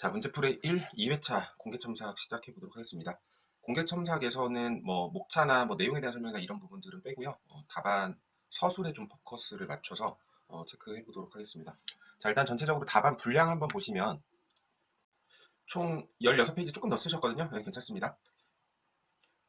자, 문제풀이 1, 2회차 공개첨삭 시작해 보도록 하겠습니다. 공개첨삭에서는 뭐 목차나 뭐 내용에 대한 설명이나 이런 부분들은 빼고요. 답안 서술에 좀 포커스를 맞춰서 체크해 보도록 하겠습니다. 자, 일단 전체적으로 답안 분량 한번 보시면 총 16페이지 조금 더 쓰셨거든요. 네, 괜찮습니다.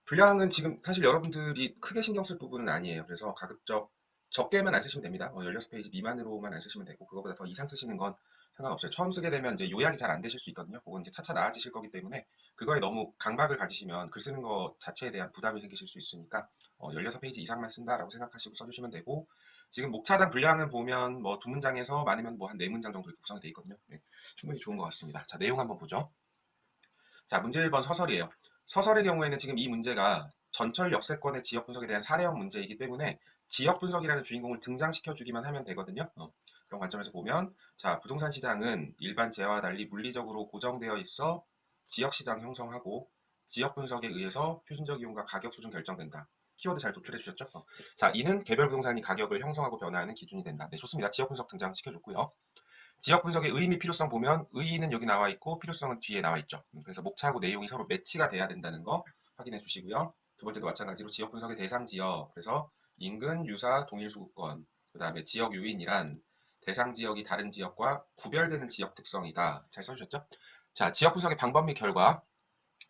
분량은 지금 사실 여러분들이 크게 신경 쓸 부분은 아니에요. 그래서 가급적 적게만 안 쓰시면 됩니다. 16페이지 미만으로만 안 쓰시면 되고 그거보다 더 이상 쓰시는 건 상관없어요. 처음 쓰게 되면 이제 요약이 잘 안 되실 수 있거든요. 그건 이제 차차 나아지실 거기 때문에 그거에 너무 강박을 가지시면 글 쓰는 거 자체에 대한 부담이 생기실 수 있으니까 16페이지 이상만 쓴다라고 생각하시고 써주시면 되고 지금 목차당 분량은 보면 뭐 두 문장에서 많으면 뭐 한 네 문장 정도 이렇게 구성이 되어 있거든요. 네, 충분히 좋은 것 같습니다. 자, 내용 한번 보죠. 자, 문제 1번 서설이에요. 서설의 경우에는 지금 이 문제가 전철 역세권의 지역 분석에 대한 사례형 문제이기 때문에 지역 분석이라는 주인공을 등장시켜 주기만 하면 되거든요. 그런 관점에서 보면 자, 부동산 시장은 일반 재화와 달리 물리적으로 고정되어 있어 지역 시장 형성하고 지역 분석에 의해서 표준적 이용과 가격 수준 결정된다. 키워드 잘 도출해 주셨죠? 자, 이는 개별 부동산이 가격을 형성하고 변화하는 기준이 된다. 네, 좋습니다. 지역 분석 등장시켜 줬고요. 지역 분석의 의미, 필요성 보면 의의는 여기 나와 있고 필요성은 뒤에 나와 있죠. 그래서 목차하고 내용이 서로 매치가 돼야 된다는 거 확인해 주시고요. 두 번째도 마찬가지로 지역 분석의 대상 지역, 그래서 인근, 유사, 동일 수급권, 그 다음에 지역 요인이란 대상 지역이 다른 지역과 구별되는 지역 특성이다. 잘 써주셨죠? 자, 지역 분석의 방법 및 결과.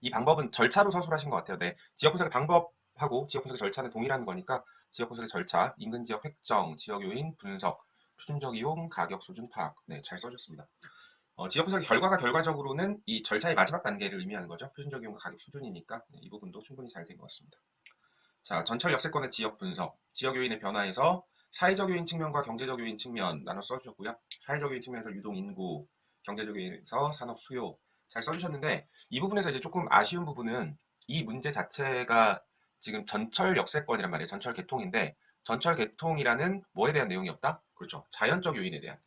이 방법은 절차로 서술하신 것 같아요. 네, 지역 분석의 방법하고 지역 분석의 절차는 동일한 거니까 지역 분석의 절차, 인근 지역 획정, 지역 요인 분석, 표준적 이용, 가격 수준 파악. 네, 잘 써주셨습니다. 지역 분석의 결과가 결과적으로는 이 절차의 마지막 단계를 의미하는 거죠. 표준적 이용과 가격 수준이니까 네, 이 부분도 충분히 잘 된 것 같습니다. 자, 전철 역세권의 지역 분석, 지역 요인의 변화에서 사회적 요인 측면과 경제적 요인 측면 나눠 써주셨고요. 사회적 요인 측면에서 유동 인구, 경제적 요인에서 산업 수요 잘 써주셨는데 이 부분에서 이제 조금 아쉬운 부분은 이 문제 자체가 지금 전철 역세권이란 말이에요. 전철 개통인데 전철 개통이라는 뭐에 대한 내용이 없다? 그렇죠. 자연적 요인에 대한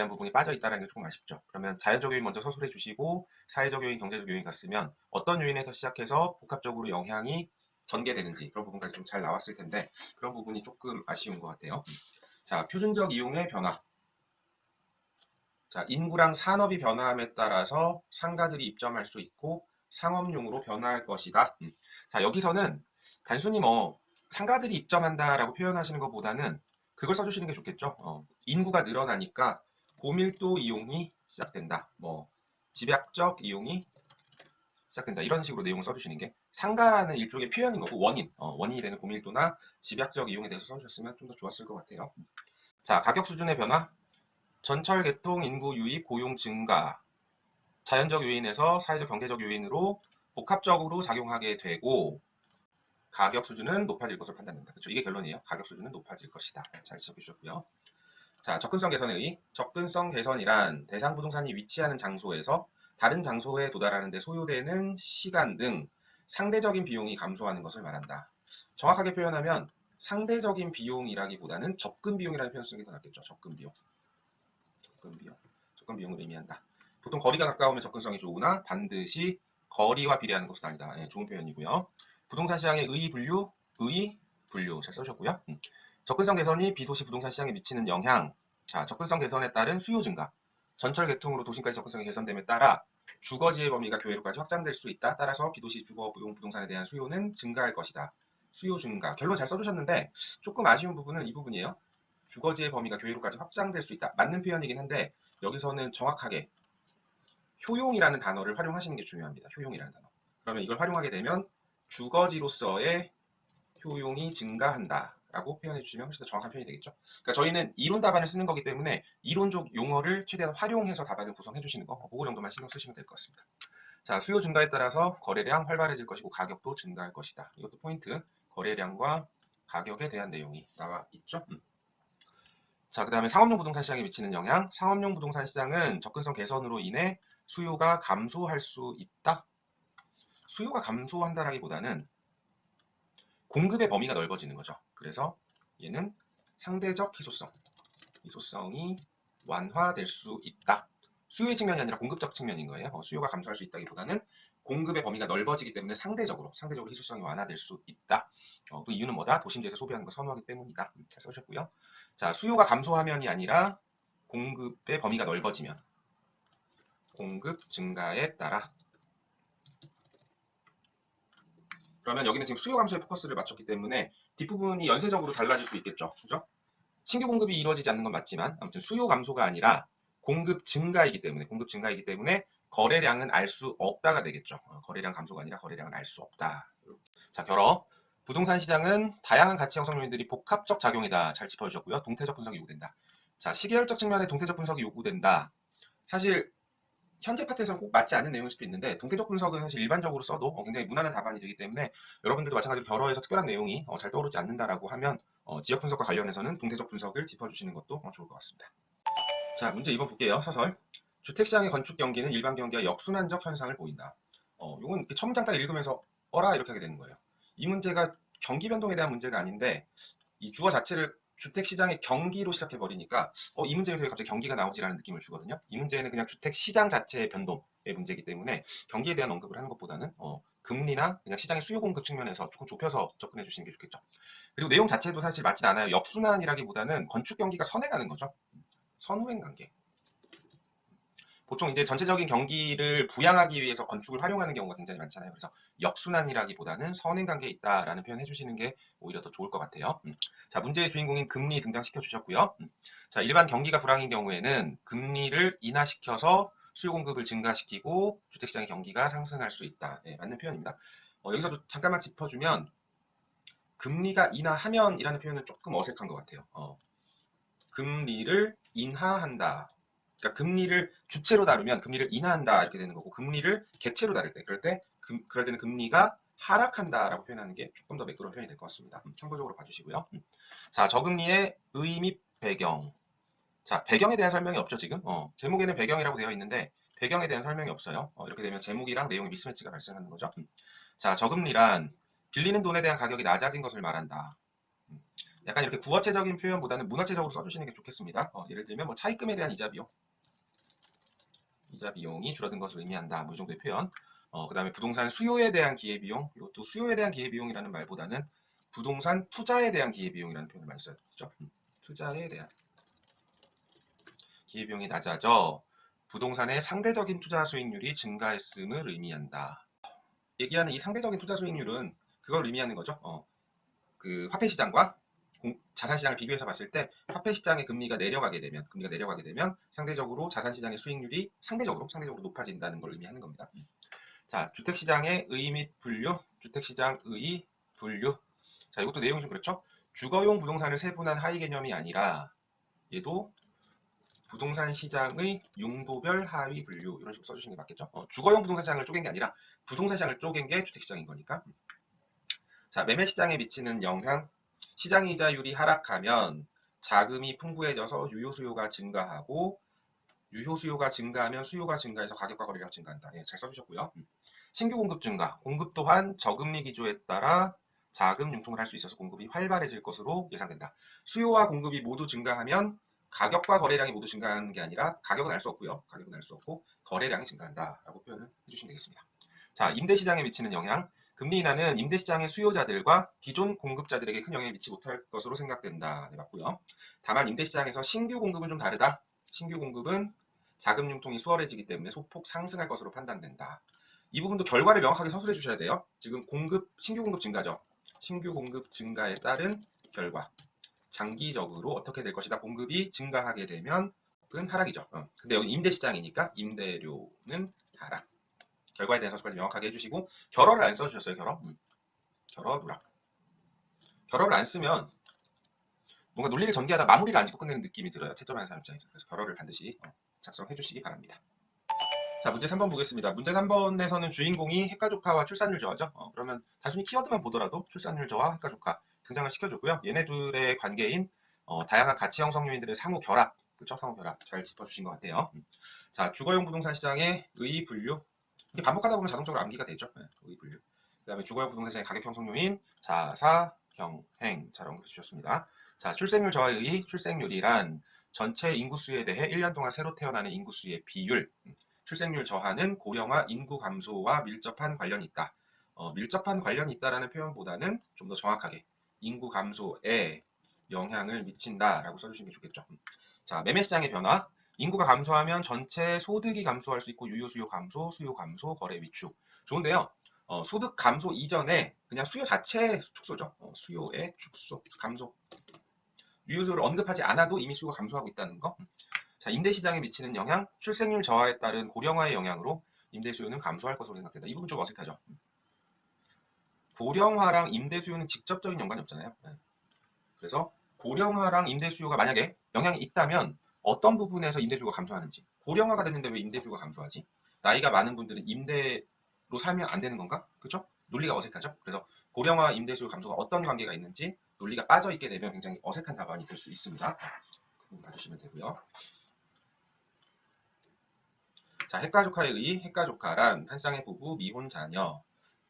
부분이 빠져 있다는 게 조금 아쉽죠. 그러면 자연적 요인 먼저 서술해 주시고 사회적 요인, 경제적 요인 갔으면 어떤 요인에서 시작해서 복합적으로 영향이 전개되는지 그런 부분까지 좀 잘 나왔을 텐데 그런 부분이 조금 아쉬운 것 같아요. 자, 표준적 이용의 변화. 자, 인구랑 산업이 변화함에 따라서 상가들이 입점할 수 있고 상업용으로 변화할 것이다. 자, 여기서는 단순히 뭐 상가들이 입점한다라고 표현하시는 것보다는 그걸 써주시는 게 좋겠죠. 인구가 늘어나니까 고밀도 이용이 시작된다. 뭐 집약적 이용이 시작된다. 이런 식으로 내용을 써주시는 게 상가라는 일종의 표현인 거고 원인이 되는 고밀도나 집약적 이용에 대해서 써주셨으면 좀 더 좋았을 것 같아요. 자, 가격 수준의 변화. 전철 개통, 인구 유입, 고용 증가, 자연적 요인에서 사회적 경제적 요인으로 복합적으로 작용하게 되고 가격 수준은 높아질 것으로 판단된다. 그렇죠? 이게 결론이에요. 가격 수준은 높아질 것이다. 잘 지적해 주셨고요. 자, 접근성 개선의 의. 접근성 개선이란 대상 부동산이 위치하는 장소에서 다른 장소에 도달하는 데 소요되는 시간 등 상대적인 비용이 감소하는 것을 말한다. 정확하게 표현하면 상대적인 비용이라기보다는 접근 비용이라는 표현을 쓰는 게 더 낫겠죠. 접근 비용. 접근 비용을 의미한다. 보통 거리가 가까우면 접근성이 좋으나 반드시 거리와 비례하는 것은 아니다. 예, 좋은 표현이고요. 부동산 시장의 의의 분류 잘 써주셨고요. 접근성 개선이 비도시 부동산 시장에 미치는 영향. 자, 접근성 개선에 따른 수요 증가. 전철 개통으로 도심까지 접근성이 개선됨에 따라 주거지의 범위가 교외로까지 확장될 수 있다. 따라서 비도시 주거용 부동산에 대한 수요는 증가할 것이다. 수요 증가. 결론 잘 써주셨는데 조금 아쉬운 부분은 이 부분이에요. 주거지의 범위가 교외로까지 확장될 수 있다. 맞는 표현이긴 한데 여기서는 정확하게 효용이라는 단어를 활용하시는 게 중요합니다. 효용이라는 단어. 그러면 이걸 활용하게 되면 주거지로서의 효용이 증가한다. 라고 표현해 주시면 훨씬 더 정확한 표현이 되겠죠. 그러니까 저희는 이론 답안을 쓰는 거기 때문에 이론적 용어를 최대한 활용해서 답안을 구성해 주시는 거, 그거 정도만 신경 쓰시면 될 것 같습니다. 자, 수요 증가에 따라서 거래량 활발해질 것이고 가격도 증가할 것이다. 이것도 포인트. 거래량과 가격에 대한 내용이 나와 있죠. 자, 그 다음에 상업용 부동산 시장에 미치는 영향. 상업용 부동산 시장은 접근성 개선으로 인해 수요가 감소할 수 있다. 수요가 감소한다라기보다는 공급의 범위가 넓어지는 거죠. 그래서 얘는 상대적 희소성이 완화될 수 있다. 수요의 측면이 아니라 공급적 측면인 거예요. 수요가 감소할 수 있다기보다는 공급의 범위가 넓어지기 때문에 상대적으로 희소성이 완화될 수 있다. 그 이유는 뭐다? 도심지에서 소비하는 걸 선호하기 때문이다. 잘 써주셨고요. 자, 수요가 감소하면이 아니라 공급의 범위가 넓어지면 공급 증가에 따라. 그러면 여기는 지금 수요 감소에 포커스를 맞췄기 때문에 뒷부분이 연쇄적으로 달라질 수 있겠죠. 그죠? 신규 공급이 이루어지지 않는 건 맞지만 아무튼 수요 감소가 아니라 공급 증가이기 때문에 거래량은 알 수 없다가 되겠죠. 거래량 감소가 아니라 거래량은 알 수 없다. 자, 결어. 부동산 시장은 다양한 가치 형성 요인들이 복합적 작용이다. 잘 짚어주셨고요. 동태적 분석이 요구된다. 자, 시계열적 측면에 동태적 분석이 요구된다. 사실 현재 파트에서는 꼭 맞지 않는 내용일 수도 있는데 동태적 분석은 사실 일반적으로 써도 굉장히 무난한 답안이 되기 때문에 여러분들도 마찬가지로 결어에서 특별한 내용이 잘 떠오르지 않는다라고 하면 지역 분석과 관련해서는 동태적 분석을 짚어주시는 것도 좋을 것 같습니다. 자, 문제 2번 볼게요. 서설. 주택시장의 건축 경기는 일반 경기와 역순환적 현상을 보인다. 이건 처음 장 딱 읽으면서 어라 이렇게 하게 되는 거예요. 이 문제가 경기 변동에 대한 문제가 아닌데 이 주어 자체를 주택시장의 경기로 시작해버리니까 이 문제에서 왜 갑자기 경기가 나오지라는 느낌을 주거든요. 이 문제는 그냥 주택시장 자체의 변동의 문제이기 때문에 경기에 대한 언급을 하는 것보다는 금리나 그냥 시장의 수요 공급 측면에서 조금 좁혀서 접근해 주시는 게 좋겠죠. 그리고 내용 자체도 사실 맞진 않아요. 역순환이라기보다는 건축 경기가 선행하는 거죠. 선후행 관계. 보통 이제 전체적인 경기를 부양하기 위해서 건축을 활용하는 경우가 굉장히 많잖아요. 그래서 역순환이라기보다는 선행 관계에 있다라는 표현 해주시는 게 오히려 더 좋을 것 같아요. 자, 문제의 주인공인 금리 등장시켜 주셨고요. 자, 일반 경기가 불황인 경우에는 금리를 인하시켜서 수요 공급을 증가시키고 주택시장의 경기가 상승할 수 있다. 네, 맞는 표현입니다. 여기서도 잠깐만 짚어주면 금리가 인하하면이라는 표현은 조금 어색한 것 같아요. 금리를 인하한다. 그러니까 금리를 주체로 다루면 금리를 인하한다 이렇게 되는 거고 금리를 객체로 다룰 때 그럴 때는 금리가 하락한다라고 표현하는 게 조금 더 매끄러운 표현이 될 것 같습니다. 참고적으로 봐주시고요. 자, 저금리의 의의 및 배경. 자, 배경에 대한 설명이 없죠 지금. 제목에는 배경이라고 되어 있는데 배경에 대한 설명이 없어요. 이렇게 되면 제목이랑 내용의 미스매치가 발생하는 거죠. 자, 저금리란 빌리는 돈에 대한 가격이 낮아진 것을 말한다. 약간 이렇게 구어체적인 표현보다는 문어체적으로 써주시는 게 좋겠습니다. 예를 들면 뭐 차입금에 대한 이자 비용이 줄어든 것을 의미한다. 뭐 이 정도의 표현. 그 다음에 부동산 수요에 대한 기회비용. 이것도 수요에 대한 기회비용이라는 말보다는 부동산 투자에 대한 기회비용이라는 표현을 많이 써요. 그죠? 투자에 대한 기회비용이 낮아져 부동산의 상대적인 투자 수익률이 증가했음을 의미한다. 얘기하는 이 상대적인 투자 수익률은 그걸 의미하는 거죠. 그 화폐 시장과 자산 시장을 비교해서 봤을 때 화폐 시장의 금리가 내려가게 되면 상대적으로 자산 시장의 수익률이 상대적으로 높아진다는 걸 의미하는 겁니다. 자, 주택 시장의 의 및 분류, 주택 시장의 분류. 자, 이것도 내용이 좀 그렇죠? 주거용 부동산을 세분한 하위 개념이 아니라 얘도 부동산 시장의 용도별 하위 분류 이런 식으로 써주시는 게 맞겠죠? 주거용 부동산 시장을 쪼갠 게 아니라 부동산 시장을 쪼갠 게 주택 시장인 거니까. 자, 매매 시장에 미치는 영향. 시장 이자율이 하락하면 자금이 풍부해져서 유효 수요가 증가하고 유효 수요가 증가하면 수요가 증가해서 가격과 거래량 증가한다. 예, 잘 써주셨고요. 신규 공급 증가. 공급 또한 저금리 기조에 따라 자금 융통을 할 수 있어서 공급이 활발해질 것으로 예상된다. 수요와 공급이 모두 증가하면 가격과 거래량이 모두 증가하는 게 아니라 가격은 알 수 없고요. 가격은 알 수 없고 거래량이 증가한다. 라고 표현을 해주시면 되겠습니다. 자, 임대시장에 미치는 영향. 금리 인하는 임대시장의 수요자들과 기존 공급자들에게 큰 영향을 미치지 못할 것으로 생각된다. 네, 맞고요. 다만 임대시장에서 신규 공급은 좀 다르다. 신규 공급은 자금 융통이 수월해지기 때문에 소폭 상승할 것으로 판단된다. 이 부분도 결과를 명확하게 서술해 주셔야 돼요. 지금 신규 공급 증가죠. 신규 공급 증가에 따른 결과. 장기적으로 어떻게 될 것이다. 공급이 증가하게 되면 은 하락이죠. 근데 여기 임대시장이니까 임대료는 하락. 결과에 대한 서술까지 명확하게 해주시고 결어를 안 써주셨어요. 결어 누락. 결어를 안 쓰면 뭔가 논리를 전개하다 마무리를 안 짓고 끝내는 느낌이 들어요. 채점하는 사람 입장에서. 그래서 결어를 반드시 작성해 주시기 바랍니다. 자, 문제 3번 보겠습니다. 문제 3번에서는 주인공이 핵가 조카와 출산율 저하죠. 그러면 단순히 키워드만 보더라도 출산율 저하, 핵가 조카 등장을 시켜줬고요. 얘네들의 관계인 다양한 가치 형성 요인들의 상호 결합, 그렇죠? 상호 결합 잘 짚어주신 것 같아요. 자, 주거용 부동산 시장의 의 분류. 이게 반복하다 보면 자동적으로 암기가 되죠. 네, 의 분류. 그다음에 주거용 부동산 시장의 가격 형성 요인, 자사, 경행 잘 언급해 주셨습니다. 자, 출생률 저하의 출생률이란 전체 인구수에 대해 1년 동안 새로 태어나는 인구수의 비율. 출생률 저하는 고령화 인구 감소와 밀접한 관련이 있다. 밀접한 관련이 있다라는 표현보다는 좀 더 정확하게 인구 감소에 영향을 미친다라고 써주시는 게 좋겠죠. 자, 매매 시장의 변화. 인구가 감소하면 전체 소득이 감소할 수 있고 유효 수요 감소, 수요 감소, 거래 위축. 좋은데요. 소득 감소 이전에 그냥 수요 자체 축소죠. 수요의 축소, 감소. 유효 수요를 언급하지 않아도 이미 수요가 감소하고 있다는 거. 자, 임대 시장에 미치는 영향, 출생률 저하에 따른 고령화의 영향으로 임대 수요는 감소할 것으로 생각된다. 이 부분 좀 어색하죠. 고령화랑 임대 수요는 직접적인 연관이 없잖아요. 그래서 고령화랑 임대 수요가 만약에 영향이 있다면 어떤 부분에서 임대 수요가 감소하는지. 고령화가 됐는데 왜 임대 수요가 감소하지? 나이가 많은 분들은 임대로 살면 안 되는 건가? 그렇죠? 논리가 어색하죠. 그래서 고령화 임대 수요 감소가 어떤 관계가 있는지 논리가 빠져 있게 되면 굉장히 어색한 답안이 될 수 있습니다. 봐주시면 되고요. 자, 핵가족화에 의해 핵가족화란 한 쌍의 부부, 미혼 자녀,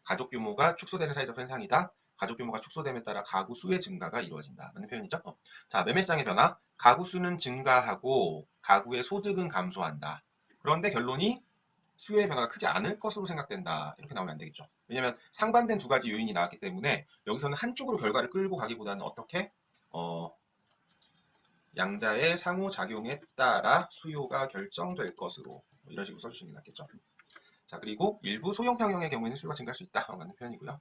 가족 규모가 축소되는 사회적 현상이다. 가족 규모가 축소됨에 따라 가구 수의 증가가 이루어진다. 맞는 표현이죠? 자, 매매시장의 변화. 가구 수는 증가하고 가구의 소득은 감소한다. 그런데 결론이 수요의 변화가 크지 않을 것으로 생각된다. 이렇게 나오면 안 되겠죠. 왜냐하면 상반된 두 가지 요인이 나왔기 때문에 여기서는 한쪽으로 결과를 끌고 가기보다는 어떻게 양자의 상호작용에 따라 수요가 결정될 것으로 이런 식으로 써주시는 게 낫겠죠. 자, 그리고 일부 소형 평형의 경우에는 수요가 증가할 수 있다. 맞는 표현이고요.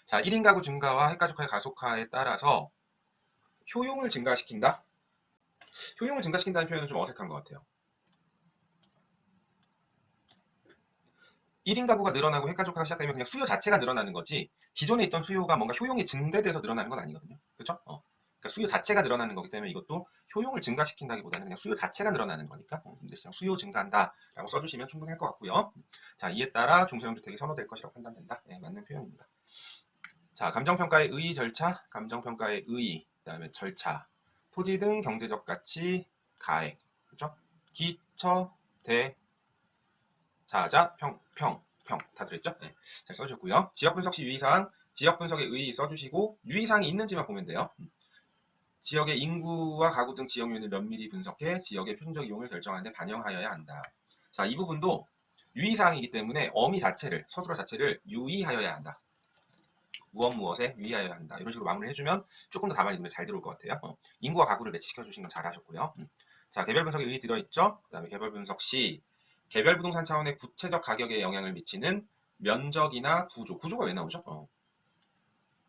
자, 1인 가구 증가와 핵가족화의 가속화에 따라서 효용을 증가시킨다? 효용을 증가시킨다는 표현은 좀 어색한 것 같아요. 1인 가구가 늘어나고 핵가족화가 시작되면 그냥 수요 자체가 늘어나는 거지 기존에 있던 수요가 뭔가 효용이 증대돼서 늘어나는 건 아니거든요. 그렇죠? 그러니까 수요 자체가 늘어나는 거기 때문에 이것도 효용을 증가시킨다기보다는 그냥 수요 자체가 늘어나는 거니까 임대시장 수요 증가한다라고 써주시면 충분할 것 같고요. 자, 이에 따라 중소형주택이 선호될 것이라고 판단된다. 네, 맞는 표현입니다. 자, 감정평가의 의의 절차, 감정평가의 의의, 그다음에 절차, 토지 등 경제적 가치, 가액, 그렇죠? 기처, 대, 자자, 평 다 들었죠? 네, 잘 써주셨고요. 지역 분석 시 유의사항, 지역 분석의 의의 써주시고 유의사항이 있는지만 보면 돼요. 지역의 인구와 가구 등 지역 요인을 면밀히 분석해 지역의 표준적 이용을 결정하는 데 반영하여야 한다. 자, 이 부분도 유의사항이기 때문에 어미 자체를, 서술어 자체를 유의하여야 한다. 무엇에 유의하여야 한다. 이런 식으로 마무리를 해주면 조금 더 답안이 눈에 잘 들어올 것 같아요. 인구와 가구를 매치시켜 주신 건 잘하셨고요. 자, 개별 분석에 의의 들어있죠? 그 다음에 개별 분석 시 개별 부동산 차원의 구체적 가격에 영향을 미치는 면적이나 구조가 왜 나오죠?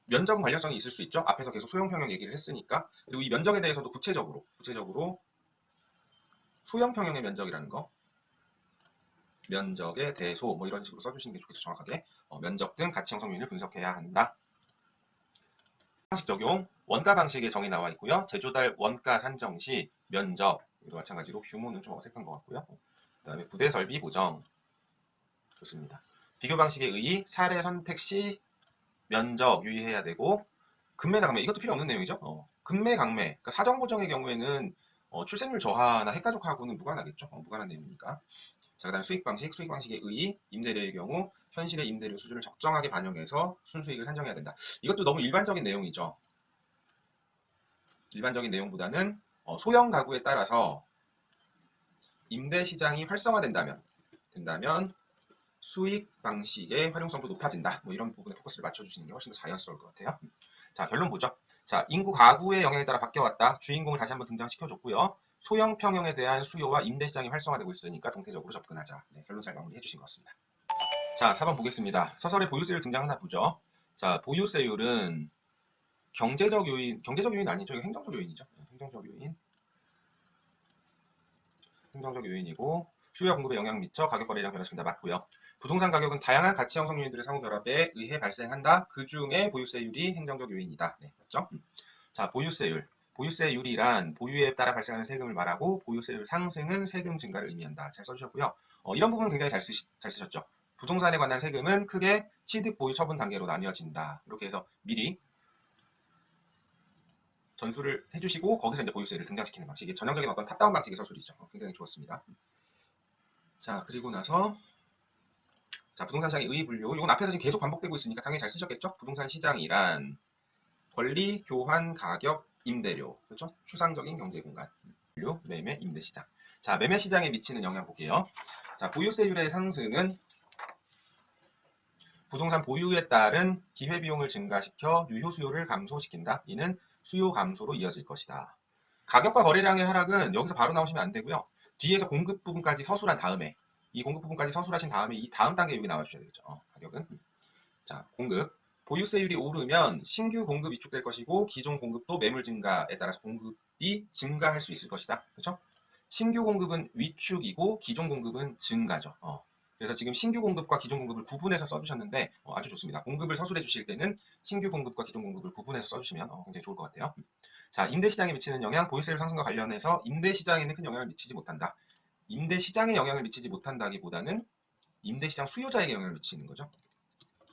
면적은 관련성이 있을 수 있죠. 앞에서 계속 소형 평형 얘기를 했으니까. 그리고 이 면적에 대해서도 구체적으로 소형 평형의 면적이라는 거, 면적의 대소 뭐 이런 식으로 써주시는 게 좋겠죠. 정확하게 면적 등 가치 형성 요인을 분석해야 한다. 방식 적용 원가 방식의 정의 나와 있고요. 제조달 원가 산정 시 면적 마찬가지로 규모는 좀 어색한 것 같고요. 그다음에 부대 설비 보정 좋습니다. 비교 방식의 의의 사례 선택 시 면적 유의해야 되고 급매나 강매 이것도 필요 없는 내용이죠. 급매 강매 그러니까 사정 보정의 경우에는 출생률 저하나 핵가족하고는 무관하겠죠. 무관한 내용이니까. 자, 그다음 수익 방식의 의의 임대료의 경우 현실의 임대료 수준을 적정하게 반영해서 순수익을 산정해야 된다. 이것도 너무 일반적인 내용이죠. 일반적인 내용보다는 소형 가구에 따라서 임대 시장이 활성화된다면 수익 방식의 활용성도 높아진다. 뭐 이런 부분에 포커스를 맞춰주시는 게 훨씬 더 자연스러울 것 같아요. 자, 결론 보죠. 자, 인구 가구의 영향에 따라 바뀌어왔다. 주인공을 다시 한번 등장시켜줬고요. 소형 평형에 대한 수요와 임대 시장이 활성화되고 있으니까 동태적으로 접근하자. 네, 결론 잘 마무리해 주신 것 같습니다. 자, 4번 보겠습니다. 서설에 보유세율 등장하나 보죠. 자, 보유세율은 경제적 요인 아니죠. 이거 행정적 요인이죠. 행정적 요인이고 수요와 공급에 영향을 미쳐 가격 거래량 변화시킨다. 맞고요. 부동산 가격은 다양한 가치 형성 요인들의 상호 결합에 의해 발생한다. 그 중에 보유세율이 행정적 요인이다. 네, 맞죠? 자, 보유세율이란 보유에 따라 발생하는 세금을 말하고 보유세율 상승은 세금 증가를 의미한다. 잘 써주셨고요. 이런 부분은 굉장히 잘 쓰셨죠. 부동산에 관한 세금은 크게 취득, 보유, 처분 단계로 나뉘어진다. 이렇게 해서 미리 전수를 해주시고 거기서 이제 보유세를 등장시키는 방식. 이게 전형적인 어떤 탑다운 방식의 서술이죠. 굉장히 좋았습니다. 자, 그리고 나서 자, 부동산 시장의 의의 분류. 이건 앞에서 지금 계속 반복되고 있으니까 당연히 잘 쓰셨겠죠? 부동산 시장이란 권리, 교환, 가격, 임대료. 그렇죠? 추상적인 경제 공간. 분류, 매매, 임대 시장. 자, 매매 시장에 미치는 영향 볼게요. 자, 보유세율의 상승은 부동산 보유에 따른 기회비용을 증가시켜 유효 수요를 감소시킨다. 이는 수요 감소로 이어질 것이다. 가격과 거래량의 하락은 여기서 바로 나오시면 안 되고요. 뒤에서 공급 부분까지 서술한 다음에 이 공급 부분까지 서술하신 다음에 이 다음 단계 여기 나와주셔야 되겠죠. 가격은 자 공급 보유세율이 오르면 신규 공급 위축될 것이고 기존 공급도 매물 증가에 따라서 공급이 증가할 수 있을 것이다. 그렇죠? 신규 공급은 위축이고 기존 공급은 증가죠. 그래서 지금 신규 공급과 기존 공급을 구분해서 써주셨는데 아주 좋습니다. 공급을 서술해 주실 때는 신규 공급과 기존 공급을 구분해서 써주시면 굉장히 좋을 것 같아요. 자, 임대시장에 미치는 영향, 보유세율 상승과 관련해서 임대시장에는 큰 영향을 미치지 못한다. 임대시장에 영향을 미치지 못한다기보다는 임대시장 수요자에게 영향을 미치는 거죠.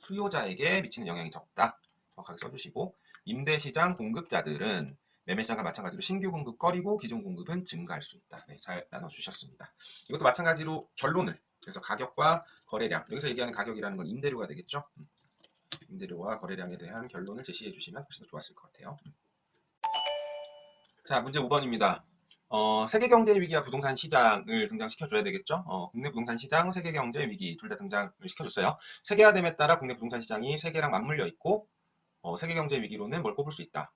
수요자에게 미치는 영향이 적다. 정확하게 써주시고 임대시장 공급자들은 매매시장과 마찬가지로 신규 공급 꺼리고 기존 공급은 증가할 수 있다. 네, 잘 나눠주셨습니다. 이것도 마찬가지로 결론을 그래서 가격과 거래량 여기서 얘기하는 가격이라는 건 임대료가 되겠죠. 임대료와 거래량에 대한 결론을 제시해 주시면 훨씬 더 좋았을 것 같아요. 자, 문제 5번입니다. 세계 경제 위기와 부동산 시장을 등장시켜줘야 되겠죠. 국내 부동산 시장, 세계 경제 위기 둘 다 등장을 시켜줬어요. 세계화됨에 따라 국내 부동산 시장이 세계랑 맞물려 있고 세계 경제 위기로는 뭘 꼽을 수 있다.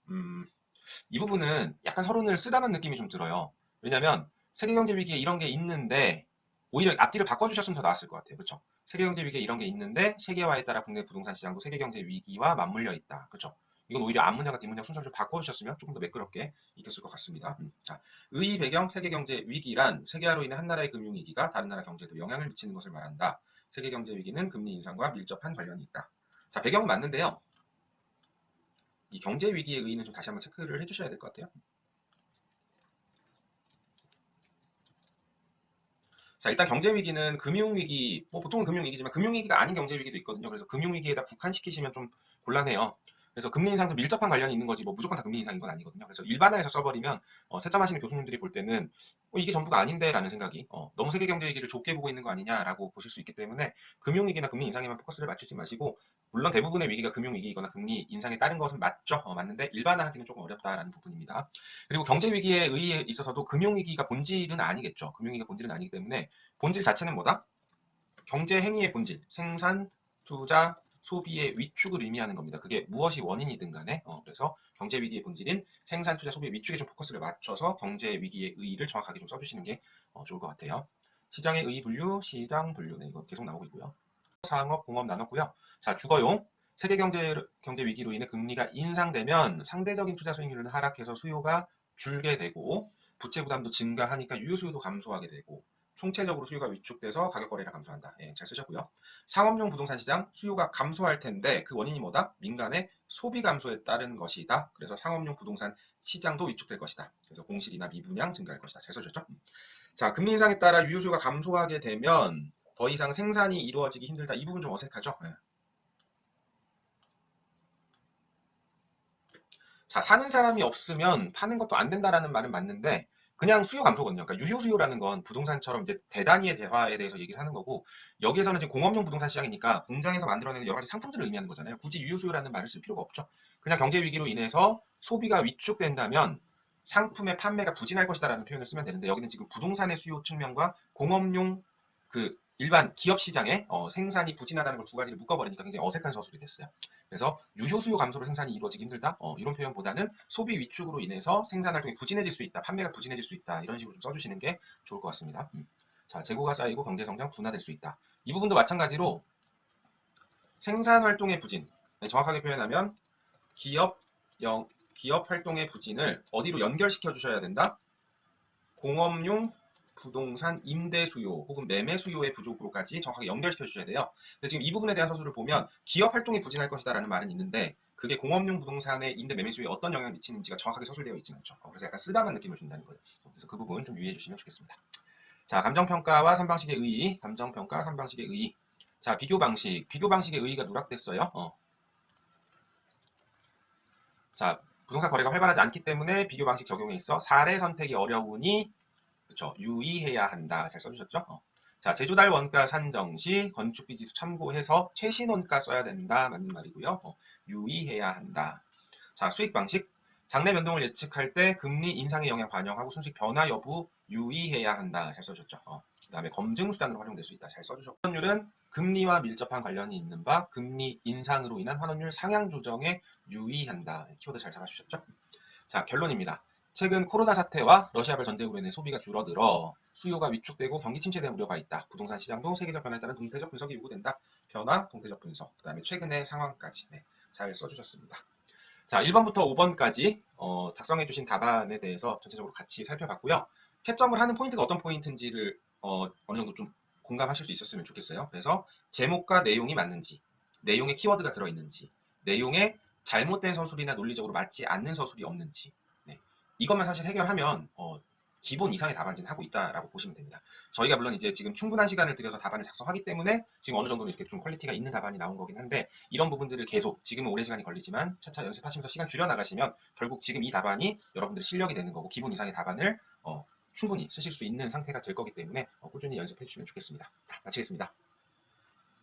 이 부분은 약간 서론을 쓰다만 느낌이 좀 들어요. 왜냐하면 세계 경제 위기에 이런 게 있는데 오히려 앞뒤를 바꿔주셨으면 더 나았을 것 같아요. 그렇죠? 세계 경제 위기에 이런 게 있는데 세계화에 따라 국내 부동산 시장도 세계 경제 위기와 맞물려 있다. 그렇죠? 이건 오히려 앞문장과 뒷문장 순서를 좀 바꿔주셨으면 조금 더 매끄럽게 익혔을 것 같습니다. 자, 의의 배경 세계 경제 위기란 세계화로 인해 한 나라의 금융 위기가 다른 나라 경제에도 영향을 미치는 것을 말한다. 세계 경제 위기는 금리 인상과 밀접한 관련이 있다. 자, 배경은 맞는데요. 이 경제 위기의 의의는 좀 다시 한번 체크를 해주셔야 될 것 같아요. 자, 일단 경제 위기는 금융 위기, 뭐 보통은 금융 위기지만 금융 위기가 아닌 경제 위기도 있거든요. 그래서 금융 위기에다 국한시키시면 좀 곤란해요. 그래서 금리 인상도 밀접한 관련이 있는 거지 뭐 무조건 다 금리 인상인 건 아니거든요. 그래서 일반화해서 써버리면 채점하시는 교수님들이 볼 때는 이게 전부가 아닌데 라는 생각이 너무 세계 경제 위기를 좁게 보고 있는 거 아니냐라고 보실 수 있기 때문에 금융 위기나 금리 인상에만 포커스를 맞추지 마시고 물론 대부분의 위기가 금융 위기이거나 금리 인상에 따른 것은 맞죠. 맞는데 일반화하기는 조금 어렵다라는 부분입니다. 그리고 경제 위기에 의해 있어서도 금융 위기가 본질은 아니겠죠. 금융 위기가 본질은 아니기 때문에 본질 자체는 뭐다? 경제 행위의 본질, 생산, 투자, 소비의 위축을 의미하는 겁니다. 그게 무엇이 원인이든 간에 그래서 경제 위기의 본질인 생산, 투자, 소비의 위축에 좀 포커스를 맞춰서 경제 위기의 의의를 정확하게 좀 써주시는 게 좋을 것 같아요. 시장의 의의 분류, 시장 분류 네, 이거 계속 나오고 있고요. 상업, 공업 나눴고요. 자, 주거용 세계 경제 위기로 인해 금리가 인상되면 상대적인 투자 수익률은 하락해서 수요가 줄게 되고 부채 부담도 증가하니까 유효 수요도 감소하게 되고 총체적으로 수요가 위축돼서 가격 거래가 감소한다. 예, 잘 쓰셨고요. 상업용 부동산 시장 수요가 감소할 텐데 그 원인이 뭐다? 민간의 소비 감소에 따른 것이다. 그래서 상업용 부동산 시장도 위축될 것이다. 그래서 공실이나 미분양 증가할 것이다. 잘 써주셨죠? 자, 금리 인상에 따라 유효 수요가 감소하게 되면 더 이상 생산이 이루어지기 힘들다. 이 부분 좀 어색하죠? 네. 자, 사는 사람이 없으면 파는 것도 안 된다라는 말은 맞는데 그냥 수요 감소거든요. 그러니까 유효 수요라는 건 부동산처럼 이제 대단위의 대화에 대해서 얘기를 하는 거고 여기에서는 지금 공업용 부동산 시장이니까 공장에서 만들어내는 여러 가지 상품들을 의미하는 거잖아요. 굳이 유효 수요라는 말을 쓸 필요가 없죠. 그냥 경제 위기로 인해서 소비가 위축된다면 상품의 판매가 부진할 것이다라는 표현을 쓰면 되는데 여기는 지금 부동산의 수요 측면과 공업용 그 일반 기업 시장의 생산이 부진하다는 걸 두 가지를 묶어버리니까 굉장히 어색한 서술이 됐어요. 그래서 유효 수요 감소로 생산이 이루어지기 힘들다. 이런 표현보다는 소비 위축으로 인해서 생산 활동이 부진해질 수 있다. 판매가 부진해질 수 있다. 이런 식으로 좀 써주시는 게 좋을 것 같습니다. 자, 재고가 쌓이고 경제 성장 둔화될 수 있다. 이 부분도 마찬가지로 생산 활동의 부진. 네, 정확하게 표현하면 기업 활동의 부진을 어디로 연결시켜 주셔야 된다? 공업용 부동산 임대 수요 혹은 매매 수요의 부족으로까지 정확하게 연결시켜 주셔야 돼요. 근데 지금 이 부분에 대한 서술을 보면 기업 활동이 부진할 것이다라는 말은 있는데 그게 공업용 부동산의 임대 매매 수요에 어떤 영향을 미치는지가 정확하게 서술되어 있지는 않죠. 그래서 약간 쓰다만 느낌을 준다는 거예요. 그래서 그 부분 좀 유의해 주시면 좋겠습니다. 자, 감정평가와 3방식의 의의, 감정평가, 3방식의 의의. 자, 비교 방식의 의의가 누락됐어요. 자, 부동산 거래가 활발하지 않기 때문에 비교 방식 적용에 있어 사례 선택이 어려우니 그렇죠. 유의해야 한다. 잘 써주셨죠? 자, 제조달 원가 산정 시 건축비 지수 참고해서 최신 원가 써야 된다. 맞는 말이고요. 유의해야 한다. 자, 수익 방식. 장래 변동을 예측할 때 금리 인상의 영향 반영하고 순수익 변화 여부 유의해야 한다. 잘 써주셨죠? 그 다음에 검증 수단으로 활용될 수 있다. 잘 써주셨고. 환원율은 금리와 밀접한 관련이 있는 바 금리 인상으로 인한 환원율 상향 조정에 유의한다. 키워드 잘 잡아주셨죠? 자, 결론입니다. 최근 코로나 사태와 러시아발 전쟁으로 인해 소비가 줄어들어 수요가 위축되고 경기 침체에 대한 우려가 있다. 부동산 시장도 세계적 변화에 따른 동태적 분석이 요구된다. 변화, 동태적 분석, 그 다음에 최근의 상황까지 잘 써주셨습니다. 자, 1번부터 5번까지 작성해주신 답안에 대해서 전체적으로 같이 살펴봤고요. 채점을 하는 포인트가 어떤 포인트인지를 어느 정도 좀 공감하실 수 있었으면 좋겠어요. 그래서 제목과 내용이 맞는지, 내용에 키워드가 들어있는지, 내용에 잘못된 서술이나 논리적으로 맞지 않는 서술이 없는지, 네. 이것만 사실 해결하면 기본 이상의 답안지는 하고 있다라고 보시면 됩니다. 저희가 물론 이제 지금 충분한 시간을 들여서 답안을 작성하기 때문에 지금 어느 정도는 이렇게 좀 퀄리티가 있는 답안이 나온 거긴 한데, 이런 부분들을 계속 지금은 오랜 시간이 걸리지만 차차 연습하시면서 시간 줄여 나가시면 결국 지금 이 답안이 여러분들의 실력이 되는 거고, 기본 이상의 답안을 충분히 쓰실 수 있는 상태가 될 거기 때문에 꾸준히 연습해 주시면 좋겠습니다. 마치겠습니다.